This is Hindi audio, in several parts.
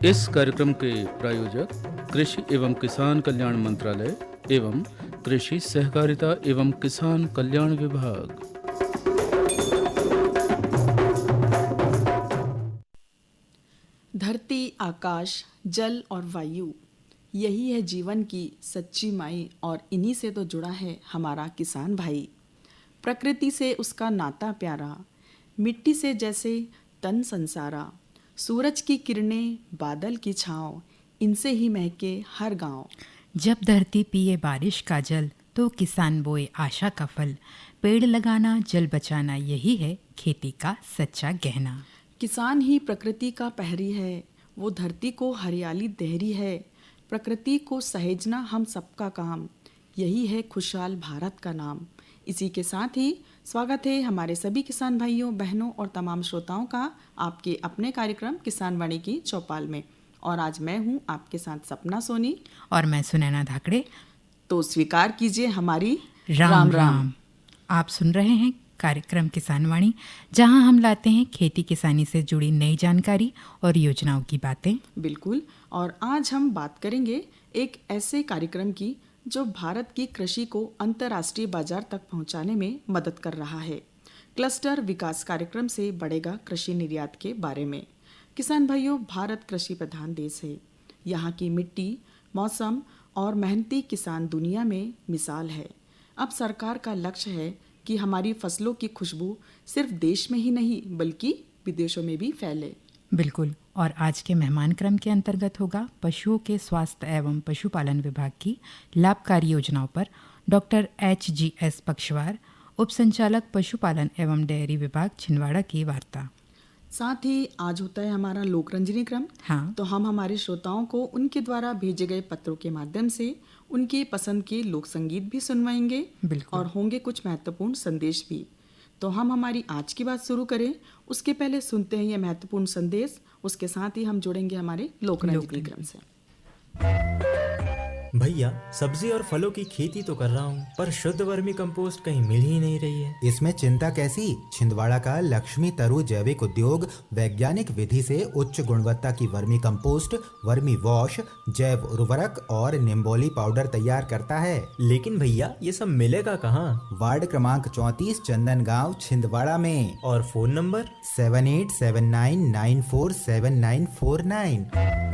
इस कार्यक्रम के प्रायोजक कृषि एवं किसान कल्याण मंत्रालय एवं कृषि सहकारिता एवं किसान कल्याण विभाग। धरती, आकाश, जल और वायु, यही है जीवन की सच्ची माई और इन्हीं से तो जुड़ा है हमारा किसान भाई। प्रकृति से उसका नाता प्यारा, मिट्टी से जैसे तन संसारा, सूरज की किरणें, बादल की छाँव, इनसे ही महके हर गांव। जब धरती पिए बारिश का जल तो किसान बोए आशा का फल। पेड़ लगाना, जल बचाना, यही है खेती का सच्चा गहना। किसान ही प्रकृति का पहरी है, वो धरती को हरियाली देहरी है। प्रकृति को सहेजना हम सबका काम, यही है खुशहाल भारत का नाम। इसी के साथ ही स्वागत है हमारे सभी किसान भाइयों, बहनों और तमाम श्रोताओं का आपके अपने कार्यक्रम किसान वाणी की चौपाल में। और आज मैं हूँ आपके साथ सपना सोनी और मैं सुनैना धाकड़े। तो स्वीकार कीजिए हमारी राम राम। आप सुन रहे हैं कार्यक्रम किसान वाणी, जहां हम लाते हैं खेती किसानी से जुड़ी नई जानकारी और योजनाओं की बातें। बिल्कुल। और आज हम बात करेंगे एक ऐसे कार्यक्रम की जो भारत की कृषि को अंतर्राष्ट्रीय बाजार तक पहुंचाने में मदद कर रहा है। क्लस्टर विकास कार्यक्रम से बढ़ेगा कृषि निर्यात के बारे में। किसान भाइयों, भारत कृषि प्रधान देश है। यहाँ की मिट्टी, मौसम और मेहनती किसान दुनिया में मिसाल है। अब सरकार का लक्ष्य है कि हमारी फसलों की खुशबू सिर्फ देश में ही नहीं बल्कि विदेशों में भी फैले। बिल्कुल। और आज के मेहमान क्रम के अंतर्गत होगा पशुओं के स्वास्थ्य एवं पशुपालन विभाग की लाभकारी योजनाओं पर डॉक्टर HGS पक्षवार, उप संचालक पशुपालन एवं डेयरी विभाग छिंदवाड़ा की वार्ता। साथ ही आज होता है हमारा लोकरंजनी क्रम। हाँ। तो हम हमारे श्रोताओं को उनके द्वारा भेजे गए पत्रों के माध्यम से उनके पसंद के लोक संगीत भी सुनवाएंगे। बिल्कुल। और होंगे कुछ महत्वपूर्ण संदेश भी। तो हम हमारी आज की बात शुरू करें उसके पहले सुनते हैं ये महत्वपूर्ण संदेश। उसके साथ ही हम जुड़ेंगे हमारे लोकरंजनी क्रम से। भैया, सब्जी और फलों की खेती तो कर रहा हूँ, पर शुद्ध वर्मी कंपोस्ट कहीं मिल ही नहीं रही है। इसमें चिंता कैसी? छिंदवाड़ा का लक्ष्मी तरु जैविक उद्योग वैज्ञानिक विधि से उच्च गुणवत्ता की वर्मी कंपोस्ट, वर्मी वॉश, जैव उर्वरक और निम्बोली पाउडर तैयार करता है। लेकिन भैया, ये सब मिलेगा कहाँ? वार्ड क्रमांक 34 चंदन गाँव छिंदवाड़ा में। और फोन नंबर 7879947949।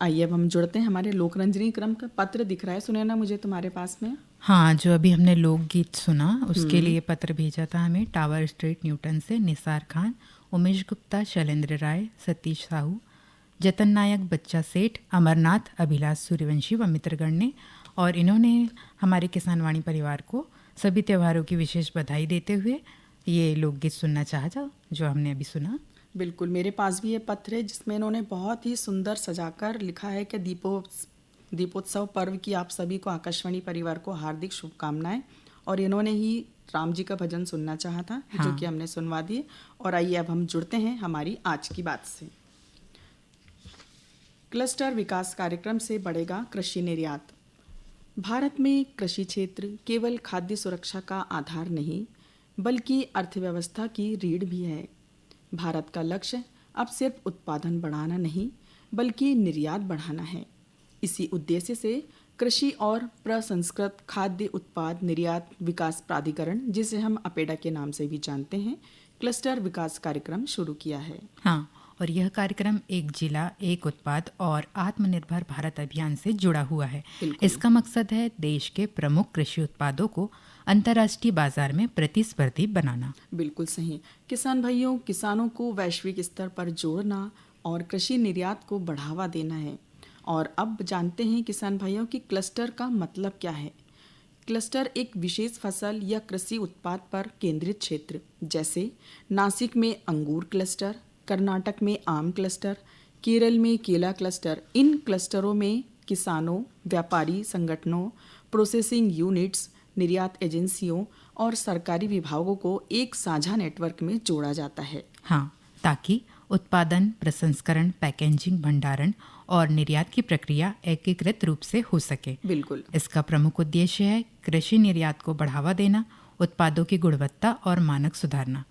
आइए अब हम जुड़ते हैं हमारे लोकरंजनी क्रम का। पत्र दिख रहा है सुनैना मुझे तुम्हारे पास में। हाँ, जो अभी हमने लोकगीत सुना उसके लिए पत्र भेजा था हमें टावर स्ट्रीट न्यूटन से निसार खान, उमेश गुप्ता, शैलेंद्र राय, सतीश साहू, जतन नायक, बच्चा सेठ, अमरनाथ, अभिलाष सूर्यवंशी व मित्रगण ने। और इन्होंने हमारे किसान वाणी परिवार को सभी त्योहारों की विशेष बधाई देते हुए ये लोकगीत सुनना चाहा जो हमने अभी सुना। बिल्कुल, मेरे पास भी ये पत्र है जिसमें इन्होंने बहुत ही सुंदर सजाकर लिखा है कि दीपोत्सव पर्व की आप सभी को आकाशवाणी परिवार को हार्दिक शुभकामनाएं। और इन्होंने ही राम जी का भजन सुनना चाहा था। हाँ। जो कि हमने सुनवा दिए। और आइए अब हम जुड़ते हैं हमारी आज की बात से। क्लस्टर विकास कार्यक्रम से बढ़ेगा कृषि निर्यात। भारत में कृषि क्षेत्र केवल खाद्य सुरक्षा का आधार नहीं बल्कि अर्थव्यवस्था की रीढ़ भी है। भारत का लक्ष्य अब सिर्फ उत्पादन बढ़ाना नहीं बल्कि निर्यात बढ़ाना है। इसी उद्देश्य से कृषि और प्रसंस्कृत खाद्य उत्पाद निर्यात विकास प्राधिकरण, जिसे हम अपेडा के नाम से भी जानते हैं, क्लस्टर विकास कार्यक्रम शुरू किया है। हाँ, और यह कार्यक्रम एक जिला एक उत्पाद और आत्मनिर्भर भारत अभियान से जुड़ा हुआ है। इसका मकसद है देश के प्रमुख कृषि उत्पादों को अंतर्राष्ट्रीय बाजार में प्रतिस्पर्धी बनाना। बिल्कुल सही। किसान भाइयों, किसानों को वैश्विक स्तर पर जोड़ना और कृषि निर्यात को बढ़ावा देना है। और अब जानते हैं किसान भाइयों कि क्लस्टर का मतलब क्या है। क्लस्टर एक विशेष फसल या कृषि उत्पाद पर केंद्रित क्षेत्र, जैसे नासिक में अंगूर क्लस्टर, कर्नाटक में आम क्लस्टर, केरल में केला क्लस्टर। इन क्लस्टरों में किसानों, व्यापारी संगठनों, प्रोसेसिंग यूनिट्स, निर्यात एजेंसियों और सरकारी विभागों को एक साझा नेटवर्क में जोड़ा जाता है। हाँ, ताकि उत्पादन, प्रसंस्करण, पैकेजिंग, भंडारण और निर्यात की प्रक्रिया एकीकृत रूप से हो सके। बिल्कुल। इसका प्रमुख उद्देश्य है कृषि निर्यात को बढ़ावा देना, उत्पादों की गुणवत्ता और मानक सुधारना।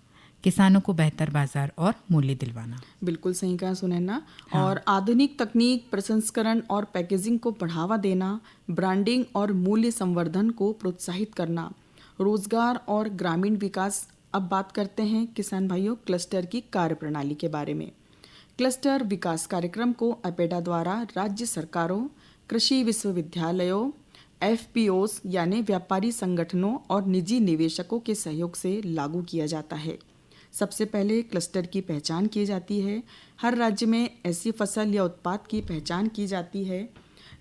किसानों को बेहतर बाजार और मूल्य दिलवाना। बिल्कुल सही कहा सुनैना। और आधुनिक तकनीक, प्रसंस्करण और पैकेजिंग को बढ़ावा देना, ब्रांडिंग और मूल्य संवर्धन को प्रोत्साहित करना, रोजगार और ग्रामीण विकास। अब बात करते हैं किसान भाइयों क्लस्टर की कार्यप्रणाली के बारे में। क्लस्टर विकास कार्यक्रम को अपेडा द्वारा राज्य सरकारों, कृषि विश्वविद्यालयों, एफपीओस यानी व्यापारी संगठनों और निजी निवेशकों के सहयोग से लागू किया जाता है। सबसे पहले क्लस्टर की पहचान की जाती है। हर राज्य में ऐसी फसल या उत्पाद की पहचान की जाती है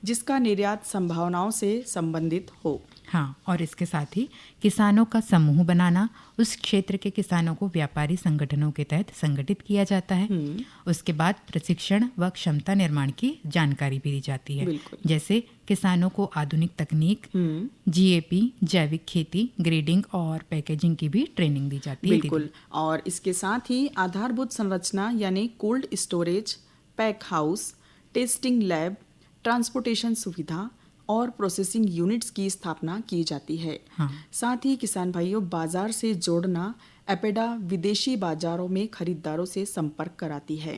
जिसका निर्यात संभावनाओं से संबंधित हो। हाँ, और इसके साथ ही किसानों का समूह बनाना, उस क्षेत्र के किसानों को व्यापारी संगठनों के तहत संगठित किया जाता है। उसके बाद प्रशिक्षण व क्षमता निर्माण की जानकारी भी दी जाती है, जैसे किसानों को आधुनिक तकनीक, जीएपी, जैविक खेती, ग्रेडिंग और पैकेजिंग की भी ट्रेनिंग दी जाती है। बिल्कुल। और इसके साथ ही आधारभूत संरचना यानी cold storage, pack house, testing lab, transportation सुविधा और प्रोसेसिंग यूनिट्स की स्थापना की जाती है। साथ ही किसान भाइयों बाजार से जोड़ना, एपेडा विदेशी बाजारों में खरीदारों से संपर्क कराती है।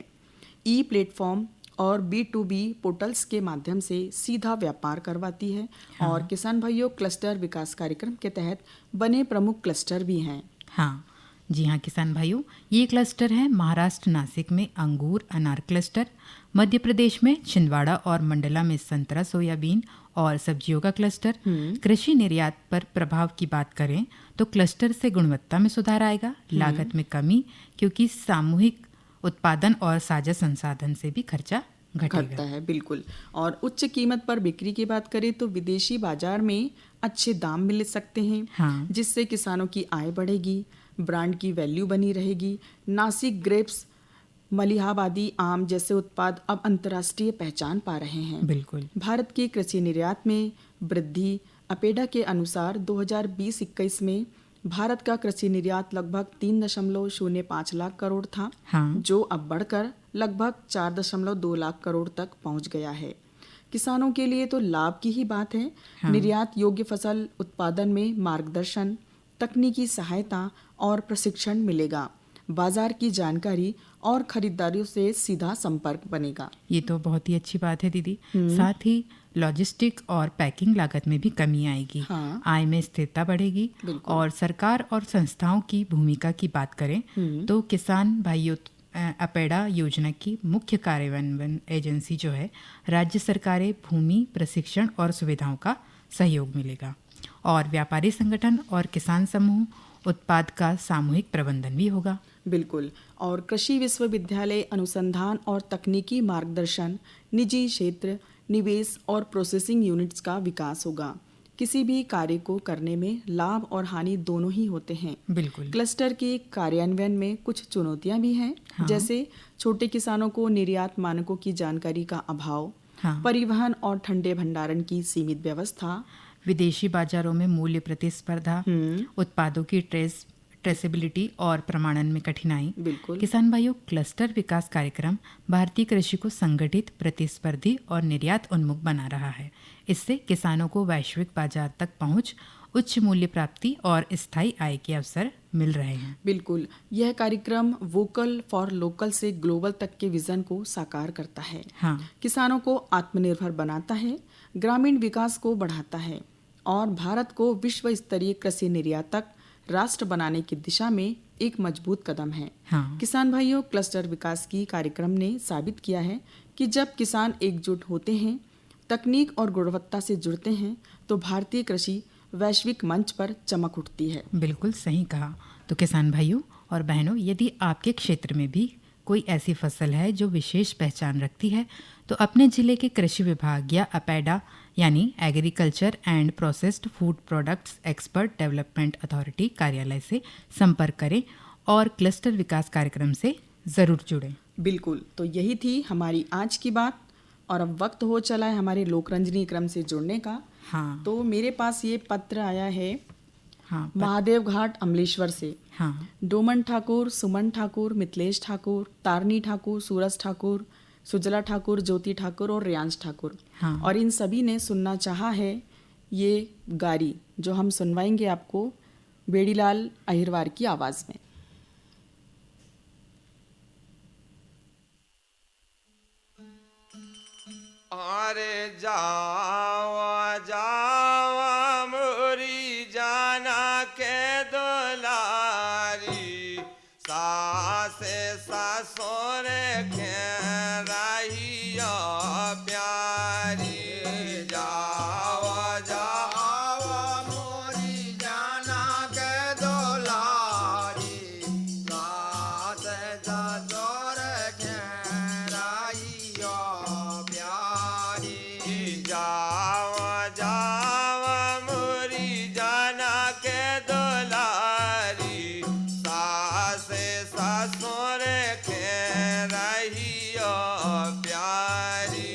ई प्लेटफॉर्म और B2B पोर्टल्स के माध्यम से सीधा व्यापार करवाती है। और किसान भाइयों क्लस्टर विकास कार्यक्रम के तहत बने प्रमुख क्लस्टर भी हैं। हाँ जी हाँ किसान भाइयों, ये क्लस्टर है महाराष्ट्र नासिक में अंगूर अनार क्लस्टर, मध्य प्रदेश में छिंदवाड़ा और मंडला में संतरा सोयाबीन और सब्जियों का क्लस्टर। कृषि निर्यात पर प्रभाव की बात करें तो क्लस्टर से गुणवत्ता में सुधार आएगा, लागत में कमी, क्योंकि सामूहिक उत्पादन और साझा संसाधन से भी खर्चा घटता है। बिल्कुल। और उच्च कीमत पर बिक्री की बात करें तो विदेशी बाजार में अच्छे दाम मिल सकते हैं, जिससे किसानों की आय बढ़ेगी, ब्रांड की वैल्यू बनी रहेगी। नासिक ग्रेप्स, मलिहाबादी आम जैसे उत्पाद अब अंतर्राष्ट्रीय पहचान पा रहे हैं। बिल्कुल। भारत के कृषि निर्यात में वृद्धि। अपेडा के अनुसार 2020-21 में भारत का कृषि निर्यात लगभग 3.05 लाख करोड़ था, जो अब बढ़कर लगभग 4.2 लाख करोड़ तक पहुंच गया है। किसानों के लिए तो लाभ की ही बात है। निर्यात योग्य फसल उत्पादन में मार्गदर्शन, तकनीकी सहायता और प्रशिक्षण मिलेगा, बाजार की जानकारी और खरीदारियों से सीधा संपर्क बनेगा। ये तो बहुत ही अच्छी बात है दीदी। साथ ही लॉजिस्टिक और पैकिंग लागत में भी कमी आएगी। आय में स्थिरता बढ़ेगी। और सरकार और संस्थाओं की भूमिका की बात करें तो किसान भाइयों अपेडा योजना की मुख्य कार्यान्वयन एजेंसी जो है राज्य सरकारें, भूमि, प्रशिक्षण और सुविधाओं का सहयोग मिलेगा। और व्यापारी संगठन और किसान समूह उत्पाद का सामूहिक प्रबंधन भी होगा। बिल्कुल। और कृषि विश्वविद्यालय अनुसंधान और तकनीकी मार्गदर्शन, निजी क्षेत्र निवेश और प्रोसेसिंग यूनिट्स का विकास होगा। किसी भी कार्य को करने में लाभ और हानि दोनों ही होते हैं। बिल्कुल। क्लस्टर के कार्यान्वयन में कुछ चुनौतियां भी हैं, जैसे छोटे किसानों को निर्यात मानकों की जानकारी का अभाव, परिवहन और ठंडे भंडारण की सीमित व्यवस्था, विदेशी बाजारों में मूल्य प्रतिस्पर्धा, उत्पादों की ट्रेसेबिलिटी और प्रमाणन में कठिनाई। बिल्कुल। किसान भाइयों क्लस्टर विकास कार्यक्रम भारतीय कृषि को संगठित, प्रतिस्पर्धी और निर्यात उन्मुख बना रहा है। इससे किसानों को वैश्विक बाजार तक पहुंच, उच्च मूल्य प्राप्ति और स्थायी आय के अवसर मिल रहे हैं। बिल्कुल। यह कार्यक्रम वोकल फॉर लोकल से ग्लोबल तक के विजन को साकार करता है। किसानों को आत्मनिर्भर बनाता है, ग्रामीण विकास को बढ़ाता है और भारत को विश्व स्तरीय कृषि निर्यातक राष्ट्र बनाने की दिशा में एक मजबूत कदम है। किसान भाइयों क्लस्टर विकास की कार्यक्रम ने साबित किया है कि जब किसान एकजुट होते हैं, तकनीक और गुणवत्ता से जुड़ते हैं, तो भारतीय कृषि वैश्विक मंच पर चमक उठती है। बिल्कुल सही कहा। तो किसान भाइयों और बहनों, यदि आपके क्षेत्र में भी कोई ऐसी फसल है जो विशेष पहचान रखती है, तो अपने जिले के कृषि विभाग या अपेडा यानी agriculture and processed food products expert development authority कार्यालय से संपर्क करें और क्लस्टर विकास कार्यक्रम से ज़रूर जुड़ें। बिल्कुल। तो यही थी हमारी आज की बात और अब वक्त हो चला है हमारे लोकरंजनी क्रम से जुड़ने का। तो मेरे पास ये पत्र आया है महादेव घाट अमलेश्वर से। डोमन ठाकुर, सुमन ठाकुर, मिथिलेश ठाकुर, तारनी ठाकुर, सूरज ठाकुर, सुजला ठाकुर, ज्योति ठाकुर और रियांश ठाकुर। और इन सभी ने सुनना चाहा है ये गारी जो हम सुनवाएंगे आपको बेड़ीलाल अहिरवार की आवाज़ में। अरे जावा जावा मोरी जाना के दुलारी सासे ससुर के रहिया प्यारी जावा जावा मोरी जाना के दुलारी सासे ससुर के रहिया प्यारी जावा जावा मोरी जाना के दुलारी सासे ससुर के रहियो प्यारी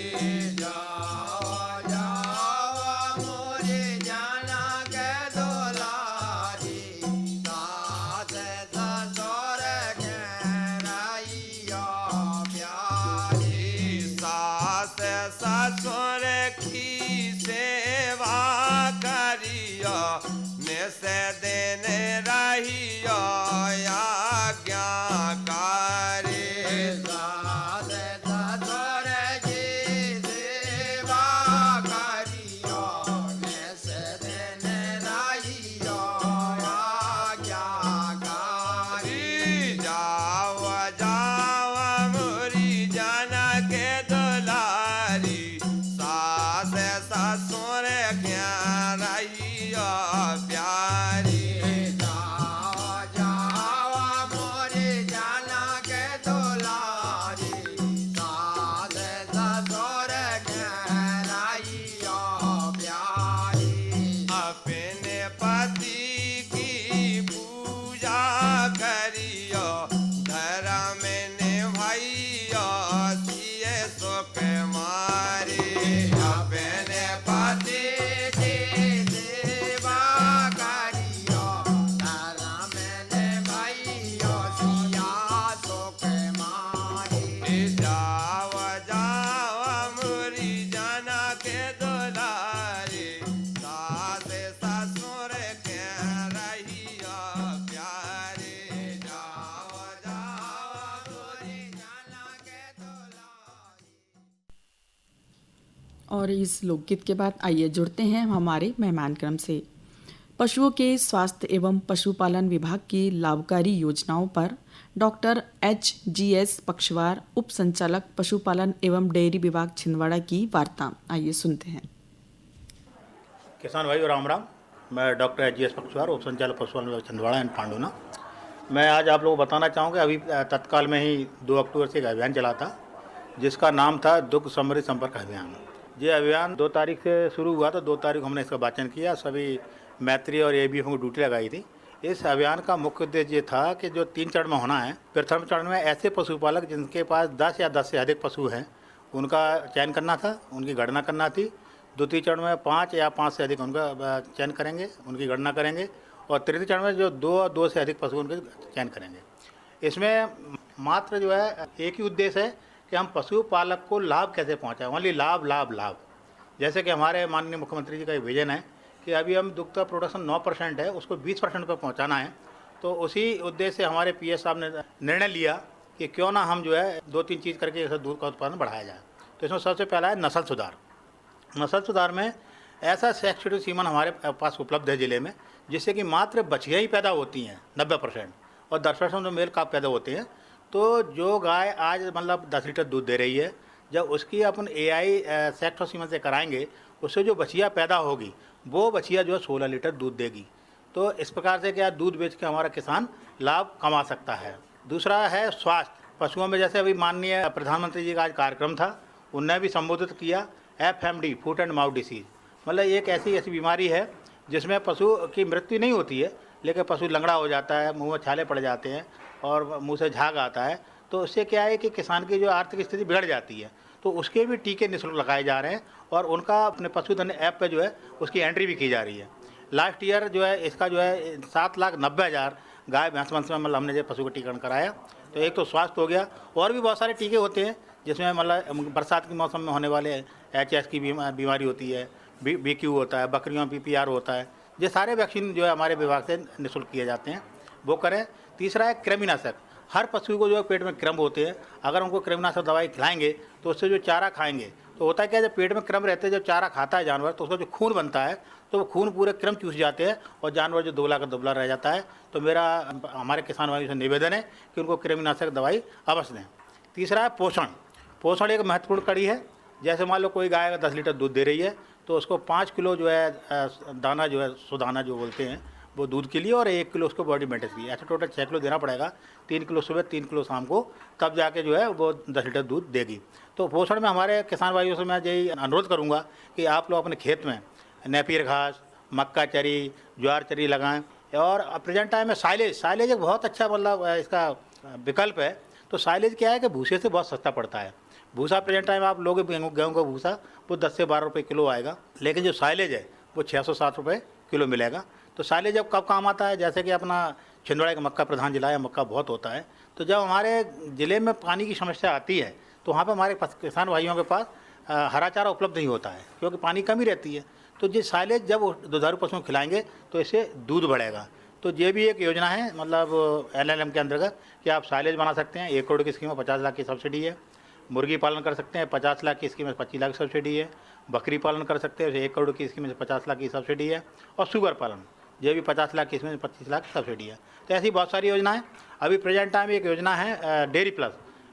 जावा जावा मोरी जाना के दुलारी सासे ससुर के रहियो प्यारी सास ससुर की सेवा करियो निस दिन रहियो आज्ञाकारी सास ससुर की सेवा करियो निस दिन रहियो आज्ञाकारी जावा जावा मोरी जाना के दुलारी सास ससुर क्या रहियो प्यारी जावा जावा मोरी जाना के दुलारी सास ससुर क्या रहियो प्यारी अपने पति की पूजा करियो धर्म निभाइयो सिए सुख मारे अपने पति की सेवा करियो धर्म निभाइयो सिया सुख मारे जावा जावा मोरी जाना के दुलारी सास ससुर के रहियो प्यारे जावा जावा मोरी जाना के दुलारी। और इस लोकगीत के बाद आइए जुड़ते हैं हमारे मेहमान क्रम से। पशुओं के स्वास्थ्य एवं पशुपालन विभाग की लाभकारी योजनाओं पर डॉक्टर H.G.S. पक्षवार, उप संचालक पशुपालन एवं डेयरी विभाग छिंदवाड़ा की वार्ता। आइए सुनते हैं। किसान भाई राम राम। मैं डॉक्टर H.G.S. पक्षवार, उप संचालक पशुपालन विभाग छिंदवाड़ा एंड पांडुना। मैं आज आप लोगों को बताना चाहूँगा, अभी तत्काल में ही 2 अक्टूबर से एक अभियान चला था जिसका नाम था दुग्ध समृद्धि संपर्क अभियान। ये अभियान 2 तारीख से शुरू हुआ था। 2 तारीख हमने इसका वाचन किया, सभी मैत्री और ABF को ड्यूटी लगाई थी। इस अभियान का मुख्य उद्देश्य ये था कि जो 3 चरण में होना है, प्रथम चरण में ऐसे पशुपालक जिनके पास 10 या 10 से अधिक पशु हैं उनका चयन करना था, उनकी गणना करना थी। द्वितीय चरण में 5 या 5 से अधिक उनका चयन करेंगे, उनकी गणना करेंगे। और तृतीय चरण में जो 2 से अधिक पशु उनके चयन करेंगे। इसमें मात्र जो है एक ही उद्देश्य है कि हम पशुपालक को लाभ कैसे पहुंचाएं, ओनली लाभ लाभ लाभ। जैसे कि हमारे माननीय मुख्यमंत्री जी का एक विजन है कि अभी हम दुग्ध का प्रोडक्शन 9% है, उसको 20% पर पहुंचाना है। तो उसी उद्देश्य से हमारे PS साहब ने निर्णय लिया कि क्यों ना हम जो है 2-3 चीज़ करके इसे दूध का उत्पादन बढ़ाया जाए। तो इसमें सबसे पहला है नस्ल सुधार। नस्ल सुधार में ऐसा सेक्स सीमन हमारे पास उपलब्ध है ज़िले में, जिससे कि मात्र बछियाँ ही पैदा होती हैं 90% और 10% जो मेल काफ पैदा होते हैं। तो जो गाय आज मतलब 10 लीटर दूध दे रही है, जब उसकी अपन AI सेक्स सीमन से कराएंगे, उससे जो बछिया पैदा होगी वो बछिया जो है 16 लीटर दूध देगी। तो इस प्रकार से क्या दूध बेच के हमारा किसान लाभ कमा सकता है। दूसरा है स्वास्थ्य पशुओं में। जैसे अभी माननीय प्रधानमंत्री जी का आज कार्यक्रम था, उनने भी संबोधित किया FMD, foot and mouth disease. मतलब एक ऐसी बीमारी है जिसमें पशु की मृत्यु नहीं होती है, लेकिन पशु लंगड़ा हो जाता है, मुंह में छाले पड़ जाते हैं और मुंह से झाग आता है। तो उससे क्या है कि किसान की जो आर्थिक स्थिति बिगड़ जाती है। तो उसके भी टीके निःशुल्क लगाए जा रहे हैं और उनका अपने पशुधन ऐप पे जो है उसकी एंट्री भी की जा रही है। लास्ट ईयर जो है इसका जो है 7,90,000 गाय भैंस वंश में मतलब हमने जो पशु का टीकाकरण कराया। तो एक तो स्वास्थ्य हो गया, और भी बहुत सारे टीके होते हैं जिसमें मतलब बरसात के मौसम में होने वाले HS की बीमारी होती है, BQ होता है, बकरियों PPR होता है। ये सारे वैक्सीन जो है हमारे विभाग से निःशुल्क किए जाते हैं, वो करें। तीसरा है कृमिनाशक। हर पशु को जो है पेट में क्रम होते हैं, अगर उनको कृमिनाशक दवाई खिलाएंगे तो उससे जो चारा खाएंगे तो होता है क्या, जब पेट में क्रम रहते हैं, जब चारा खाता है जानवर तो उसका जो खून बनता है तो वो खून पूरे क्रम चूस जाते हैं और जानवर जो दुबला का दुबला रह जाता है। तो मेरा हमारे किसान भाइयों से निवेदन है कि उनको कृमिनाशक दवाई अवश्य दें। तीसरा है पोषण। पोषण एक महत्वपूर्ण कड़ी है। जैसे मान लो कोई गाय 10 लीटर दूध दे रही है तो उसको 5 किलो जो है दाना जो है सुदाना जो बोलते हैं वो दूध के लिए, और 1 किलो उसको बॉडी मेंटेनेंस के लिए, ऐसे टोटल 6 किलो देना पड़ेगा। 3 किलो सुबह 3 किलो शाम को, तब जाके जो है वो 10 लीटर दूध देगी। तो पोषण में हमारे किसान भाइयों से मैं यही अनुरोध करूँगा कि आप लोग अपने खेत में नेपियर घास, मक्का चरी, ज्वार चरी लगाएं। और प्रेजेंट टाइम में साइलेज एक बहुत अच्छा मतलब इसका विकल्प है। तो साइलेज क्या है कि भूसे से बहुत सस्ता पड़ता है। भूसा प्रेजेंट टाइम आप लोगे गेहूँ का भूसा वो 10 से 12 रुपये किलो आएगा, लेकिन जो साइलेज है वो 607 रुपये किलो मिलेगा। तो साइलेज अब कब काम आता है, जैसे कि अपना छिंदवाड़ा का मक्का प्रधान जिला है, मक्का बहुत होता है। तो जब हमारे ज़िले में पानी की समस्या आती है तो वहाँ पर हमारे किसान भाइयों के पास हरा चारा उपलब्ध नहीं होता है क्योंकि पानी कमी रहती है। तो ये साइलेज जब दुधारू पशुओं को खिलाएंगे तो इससे दूध बढ़ेगा। तो ये भी एक योजना है मतलब LLM के अंतर्गत कि आप साइलेज बना सकते हैं। 1 करोड़ की स्कीम में 50 लाख की सब्सिडी है। मुर्गी पालन कर सकते हैं, 50 लाख की स्कीम में 25 लाख की सब्सिडी है। बकरी पालन कर सकते हैं, 1 करोड़ की स्कीम में 50 लाख की सब्सिडी है। और शुगर पालन ये भी 50 लाख की, इसमें 25 लाख की सब्सिडी है। तो ऐसी बहुत सारी योजनाएं। अभी प्रेजेंट टाइम एक योजना है डेयरी प्लस।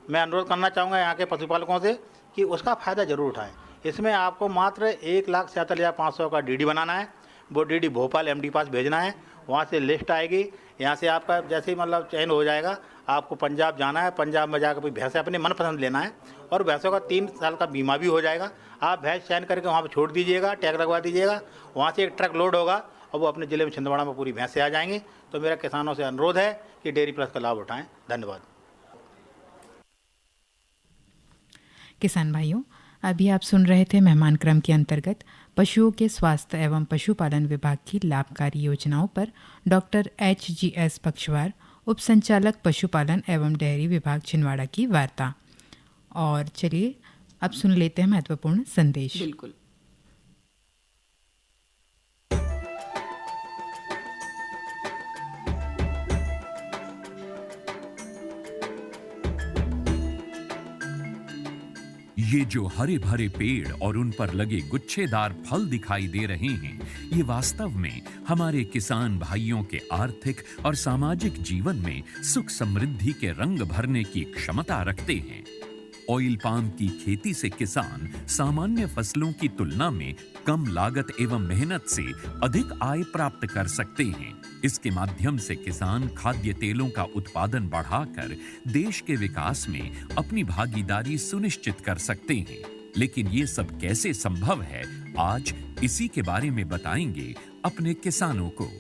मैं अनुरोध करना चाहूँगा यहाँ के पशुपालकों से कि उसका फ़ायदा ज़रूर उठाएं। इसमें आपको मात्र 1,77,500 का DD बनाना है। वो DD भोपाल MD पास भेजना है, वहाँ से लिस्ट आएगी। यहाँ से आपका जैसे ही मतलब चयन हो जाएगा, आपको पंजाब जाना है। पंजाब में जाकर कोई भैंस अपने मनपसंद लेना है और भैंसों का 3 साल का बीमा भी हो जाएगा। आप भैंस चयन करके वहाँ पर छोड़ दीजिएगा, टैग लगवा दीजिएगा, वहाँ से एक ट्रक लोड होगा और वो अपने ज़िले में छिंदवाड़ा में पूरी भैंसें आ जाएंगी। तो मेरा किसानों से अनुरोध है कि डेयरी प्लस का लाभ उठाएं। धन्यवाद। किसान भाइयों, अभी आप सुन रहे थे मेहमान क्रम के अंतर्गत पशुओं के स्वास्थ्य एवं पशुपालन विभाग की लाभकारी योजनाओं पर डॉक्टर HGS पक्षवार, उप संचालक पशुपालन एवं डेयरी विभाग छिंदवाड़ा की वार्ता। और चलिए अब सुन लेते हैं महत्वपूर्ण संदेश। बिल्कुल। ये जो हरे भरे पेड़ और उन पर लगे गुच्छेदार फल दिखाई दे रहे हैं, ये वास्तव में हमारे किसान भाइयों के आर्थिक और सामाजिक जीवन में सुख समृद्धि के रंग भरने की क्षमता रखते हैं। ऑयल पाम की खेती से किसान सामान्य फसलों की तुलना में कम लागत एवं मेहनत से अधिक आय प्राप्त कर सकते हैं। इसके माध्यम से किसान खाद्य तेलों का उत्पादन बढ़ाकर देश के विकास में अपनी भागीदारी सुनिश्चित कर सकते हैं। लेकिन ये सब कैसे संभव है, आज इसी के बारे में बताएंगे अपने किसानों को।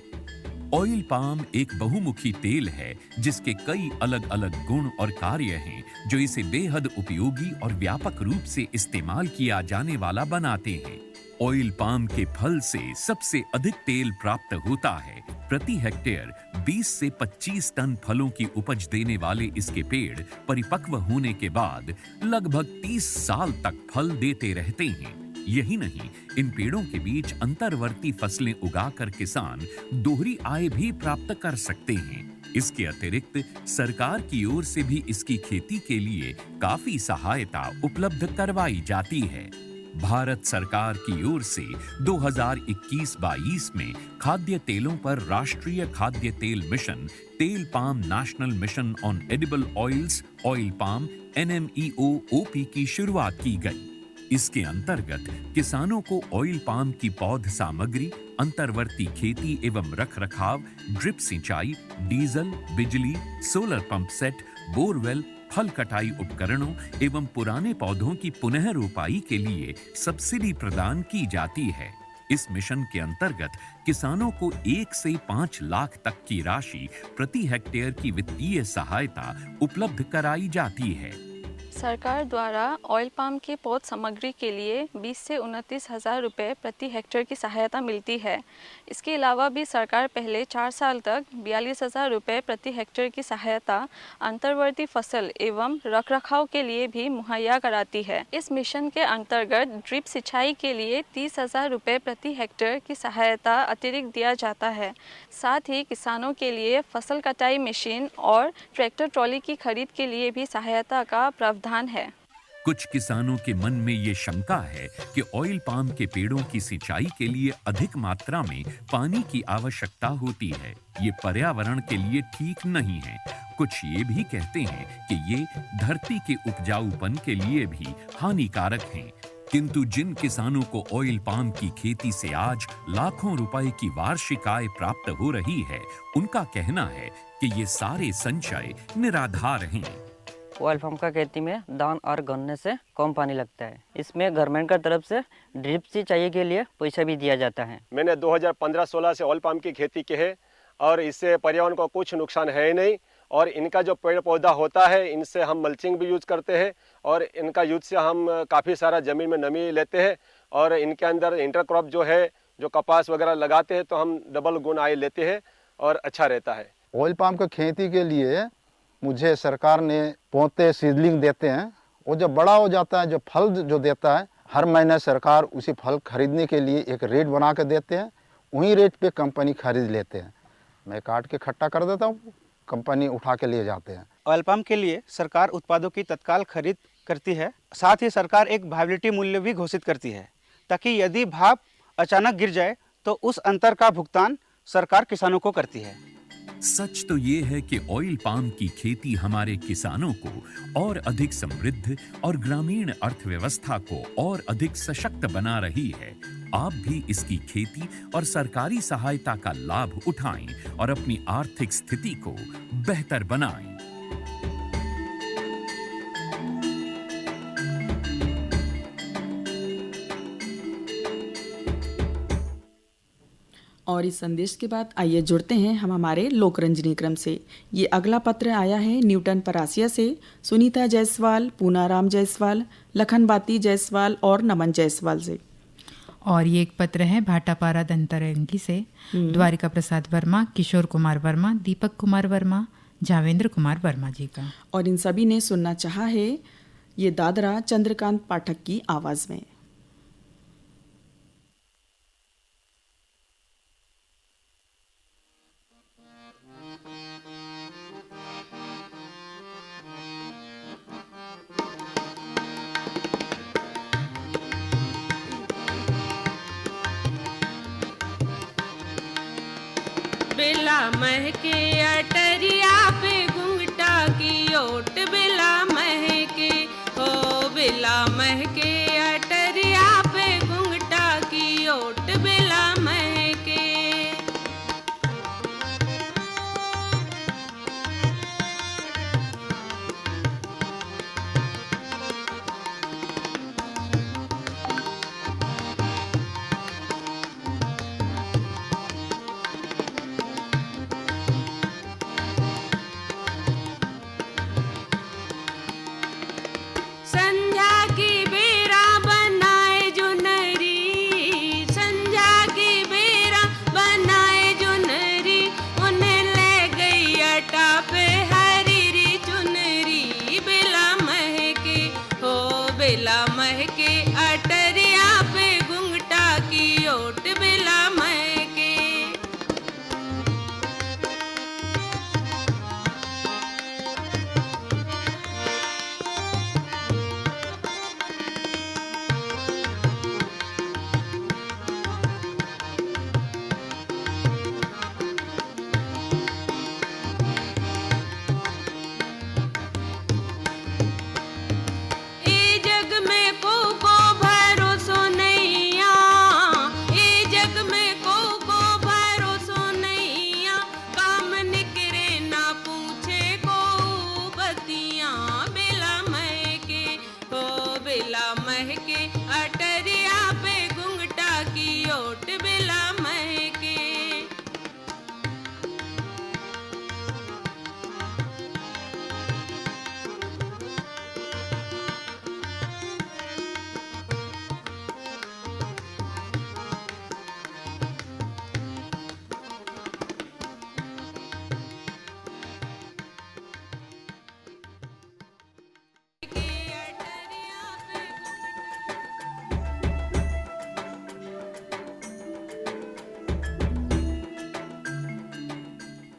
ऑयल पाम एक बहुमुखी तेल है जिसके कई अलग अलग गुण और कार्य हैं जो इसे बेहद उपयोगी और व्यापक रूप से इस्तेमाल किया जाने वाला बनाते हैं। ऑयल पाम के फल से सबसे अधिक तेल प्राप्त होता है। प्रति हेक्टेयर 20 से 25 टन फलों की उपज देने वाले इसके पेड़ परिपक्व होने के बाद लगभग 30 साल तक फल देते रहते हैं। यही नहीं, इन पेड़ों के बीच अंतर्वर्ती फसलें उगाकर किसान दोहरी आय भी प्राप्त कर सकते हैं। इसके अतिरिक्त सरकार की ओर से भी इसकी खेती के लिए काफी सहायता उपलब्ध करवाई जाती है। भारत सरकार की ओर से 2021-22 में खाद्य तेलों पर राष्ट्रीय खाद्य तेल मिशन, तेल palm national mission on edible oils, oil palm NMEO-OP की शुरुआत की गई। इसके अंतर्गत किसानों को ऑयल पाम की पौध सामग्री, अंतर्वर्ती खेती एवं रखरखाव, ड्रिप सिंचाई, डीजल, बिजली, सोलर पंप सेट, बोरवेल, फल कटाई उपकरणों एवं पुराने पौधों की पुनः रोपाई के लिए सब्सिडी प्रदान की जाती है। इस मिशन के अंतर्गत किसानों को 1 से 5 लाख तक की राशि प्रति हेक्टेयर की वित्तीय सहायता उपलब्ध कराई जाती है। सरकार द्वारा ऑयल पाम की पौध सामग्री के लिए 20 से 29 हज़ार रुपये प्रति हेक्टेयर की सहायता मिलती है। इसके अलावा भी सरकार पहले 4 साल तक 42,000 रुपये प्रति हेक्टेयर की सहायता अंतर्वर्ती फसल एवं रखरखाव के लिए भी मुहैया कराती है। इस मिशन के अंतर्गत ड्रिप सिंचाई के लिए 30,000 रुपये प्रति हेक्टेयर की सहायता अतिरिक्त दिया जाता है। साथ ही किसानों के लिए फसल कटाई मशीन और ट्रैक्टर ट्रॉली की खरीद के लिए भी सहायता का प्रावधान है। कुछ किसानों के मन में ये शंका है कि ऑयल पाम के पेड़ों की सिंचाई के लिए अधिक मात्रा में पानी की आवश्यकता होती है। ये पर्यावरण के लिए ठीक नहीं है। कुछ ये भी कहते हैं कि ये धरती के उपजाऊपन के लिए भी हानिकारक हैं। किंतु जिन किसानों को ऑयल पाम की खेती से आज लाखों रुपए की वार्षिक आय प्राप्त हो रही है, उनका कहना है कि ये सारे संचय निराधार हैं। ऑयल पाम का खेती में दान और गन्ने से कम पानी लगता है। इसमें गवर्नमेंट का तरफ से ड्रिप सिंचाई के लिए पैसा भी दिया जाता है। मैंने 2015-16 से ऑयल पाम की खेती की है और इससे पर्यावरण को कुछ नुकसान है ही नहीं। और इनका जो पेड़ पौधा होता है, इनसे हम मल्चिंग भी यूज करते हैं और इनका यूज से हम काफ़ी सारा ज़मीन में नमी लेते हैं। और इनके अंदर इंटरक्रॉप जो है, जो कपास वगैरह लगाते हैं तो हम डबल गुण आय लेते हैं और अच्छा रहता है। ऑयल पाम की खेती के लिए मुझे सरकार ने पौधे सीडलिंग देते हैं। वो जब बड़ा हो जाता है, जो फल जो देता है, हर महीने सरकार उसी फल खरीदने के लिए एक रेट बना के देते हैं। वही रेट पे कंपनी खरीद लेते हैं। मैं काट के इकट्ठा कर देता हूँ, कंपनी उठा के ले जाते हैं। ऑयल पाम के लिए सरकार उत्पादों की तत्काल खरीद करती है। साथ ही सरकार एक वायबिलिटी मूल्य भी घोषित करती है, ताकि यदि भाव अचानक गिर जाए तो उस अंतर का भुगतान सरकार किसानों को करती है। सच तो ये है कि ऑयल पाम की खेती हमारे किसानों को और अधिक समृद्ध और ग्रामीण अर्थव्यवस्था को और अधिक सशक्त बना रही है। आप भी इसकी खेती और सरकारी सहायता का लाभ उठाएं और अपनी आर्थिक स्थिति को बेहतर बनाएं। और इस संदेश के बाद आइए जुड़ते हैं हम हमारे लोकरंजनी क्रम से। ये अगला पत्र आया है न्यूटन परासिया से। सुनीता जायसवाल, पूनाराम जायसवाल, लखनबाती जायसवाल और नमन जायसवाल से। और ये एक पत्र है भाटापारा दंतरंगी से। द्वारिका प्रसाद वर्मा, किशोर कुमार वर्मा, दीपक कुमार वर्मा, जावेंद्र कुमार वर्मा जी का। और इन सभी ने सुनना चाहा है ये दादरा चंद्रकांत पाठक की आवाज़ में। बेला महके अटरिया पे घुंघटा की ओट, बेला महके हो बेला महके अटरिया पे घुंघटा की ओट, बेला महके। संध्या की बेरा बनाए जो नरी, संध्या की बेरा बनाए जो नरी, उन्हें ले गई अटा पे हरीरी चुनरी, बेला महके हो बेला महके अटरिया पे घुंघटा की ओट, बेला महके। ए जग में को भरोसो नैया, ए जग में को भरोसो नैया, काम निकरे ना पूछे को बतियां, बेला महके हो बेला महके अटरिया पे घुंघटा की ओट, बेला महके।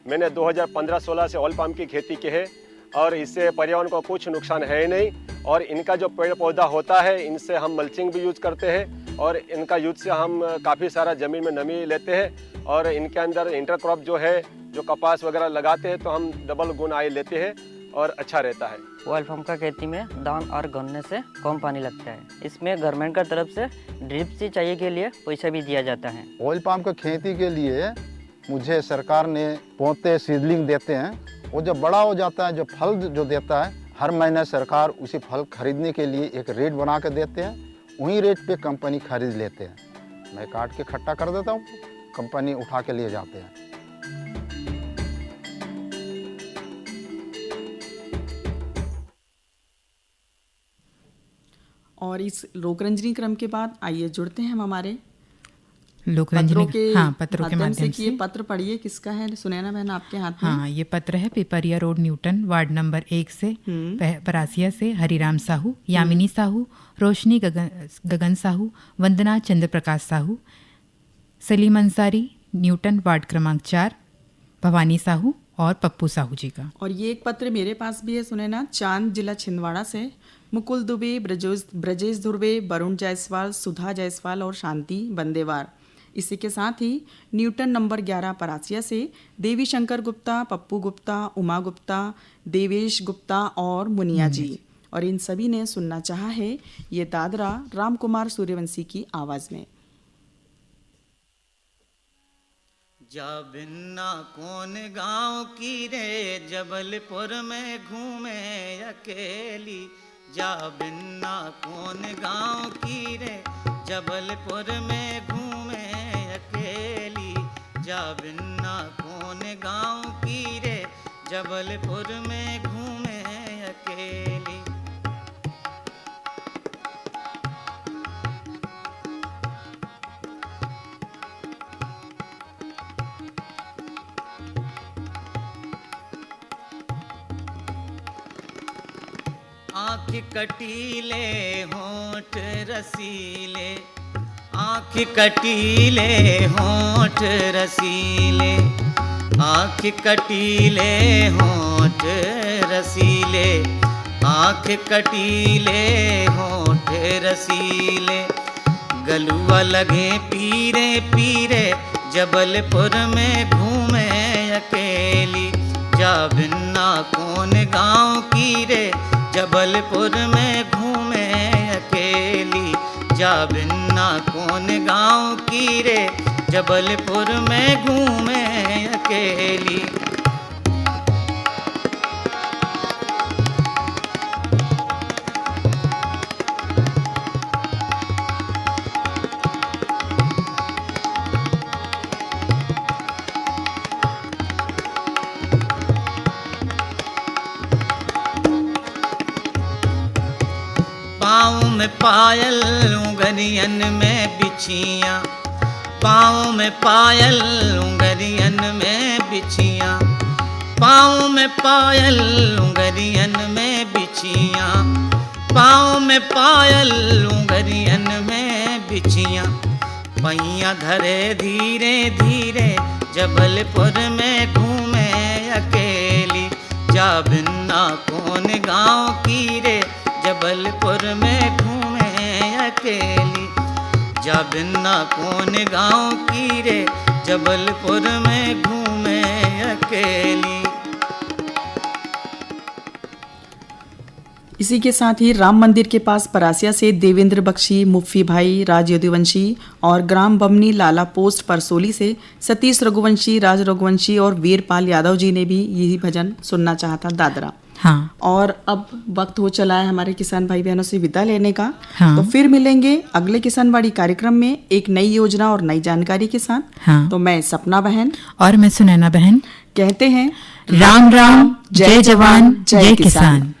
मैंने 2015-16 से ऑयल पाम की खेती की है और इससे पर्यावरण को कुछ नुकसान है ही नहीं। और इनका जो पेड़ पौधा होता है इनसे हम मल्चिंग भी यूज करते हैं और इनका यूज से हम काफ़ी सारा ज़मीन में नमी लेते हैं और इनके अंदर इंटरक्रॉप जो है जो कपास वगैरह लगाते हैं तो हम डबल गुनाई लेते हैं और अच्छा रहता है। ऑयल पाम का खेती में धान और गन्ने से कम पानी लगता है। इसमें गवर्नमेंट का तरफ से ड्रिप सिंचाई के लिए पैसा भी दिया जाता है। ऑयल पाम की खेती के लिए मुझे सरकार ने पौधे सीडलिंग देते हैं। वो जब बड़ा हो जाता है, जो फल जो देता है, हर महीने सरकार उसी फल खरीदने के लिए एक रेट बना के देते हैं। वही रेट पे कंपनी खरीद लेते हैं। मैं काट के इकट्ठा कर देता हूँ, कंपनी उठा के ले जाते हैं। और इस लोकरंजनी क्रम के बाद आइए जुड़ते हैं हम हमारे लोकरंजनी पत्रों के माध्यम से। ये पत्र पढ़िए, किसका है सुनैना बहन आपके हाथ में? हाँ, ये पत्र है Pipariya road Newton ward number 1 से परासिया से हरिराम साहू, यामिनी साहू, रोशनी गगन साहू, वंदना चंद्र प्रकाश साहू, सलीम अंसारी न्यूटन वार्ड क्रमांक 4, भवानी साहू और पप्पू साहू जी का। और ये एक पत्र मेरे पास भी है सुनैना, चांद जिला छिंदवाड़ा से मुकुल दुबे, ब्रजेश धुर्वे, वरुण जायसवाल, सुधा जायसवाल और शांति बंदेवार। इसी के साथ ही न्यूटन नंबर 11 परासिया से देवी शंकर गुप्ता, पप्पू गुप्ता, उमा गुप्ता, देवेश गुप्ता और मुनिया जी। और इन सभी ने सुनना चाहा है ये दादरा राम कुमार सूर्यवंशी की आवाज़ में। जा बिन्ना कौन गाँव की रे, जबलपुर में घूमे अकेली। जा बिन्ना कौन गाँव की रे, जबलपुर में घूमे अकेली। जा बिन्ना कौन गाँव की रे, जबलपुर में घूमे अकेली। आँख कटीले होंठ रसीले, आँख कटीले होंठ रसीले, आँख कटीले होंठ रसीले, आँख कटीले होंठ रसीले। गलुआ लगे पीरे पीरे, जबलपुर में घूमे अकेली। जा बिन्ना कौन गाँव की रे, जबलपुर में घूमे अकेली। जा बिन्ना कौन गाँव की रे, जबलपुर में घूमे अकेली। पाँव में पायल उंगरियन में बिछियाँ, पाँव में पायल उंगरियन में बिछियाँ, पाँव में पायल उंगरियन में बिछियाँ, पाँव में पायल उंगरियन में बिछियाँ। पैया धरे धीरे धीरे, जबलपुर में घूमे अकेली। जा बिन्ना कौन गाँव की रे, जबलपुर में घूमे अकेली। जा बिन्ना कौन गाँव की रे, जबलपुर में घूमे अकेली। इसी के साथ ही राम मंदिर के पास परासिया से देवेंद्र बख्शी, मुफ्फी भाई, राज यदुवंशी और ग्राम बमनी लाला पोस्ट परसोली से सतीश रघुवंशी, राज रघुवंशी और वीरपाल यादव जी ने भी यही भजन सुनना चाहा था, दादरा। हाँ। और अब वक्त हो चला है हमारे किसान भाई बहनों से विदा लेने का। हाँ। तो फिर मिलेंगे अगले किसानवाड़ी कार्यक्रम में एक नई योजना और नई जानकारी के साथ। हाँ। तो मैं सपना बहन और मैं सुनैना बहन कहते हैं राम राम, जय जवान, जय किसान।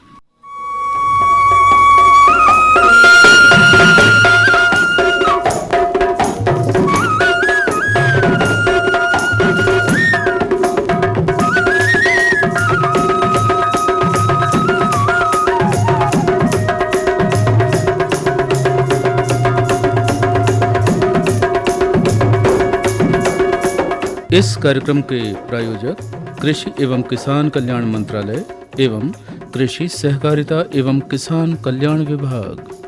इस कार्यक्रम के प्रायोजक कृषि एवं किसान कल्याण मंत्रालय एवं कृषि सहकारिता एवं किसान कल्याण विभाग।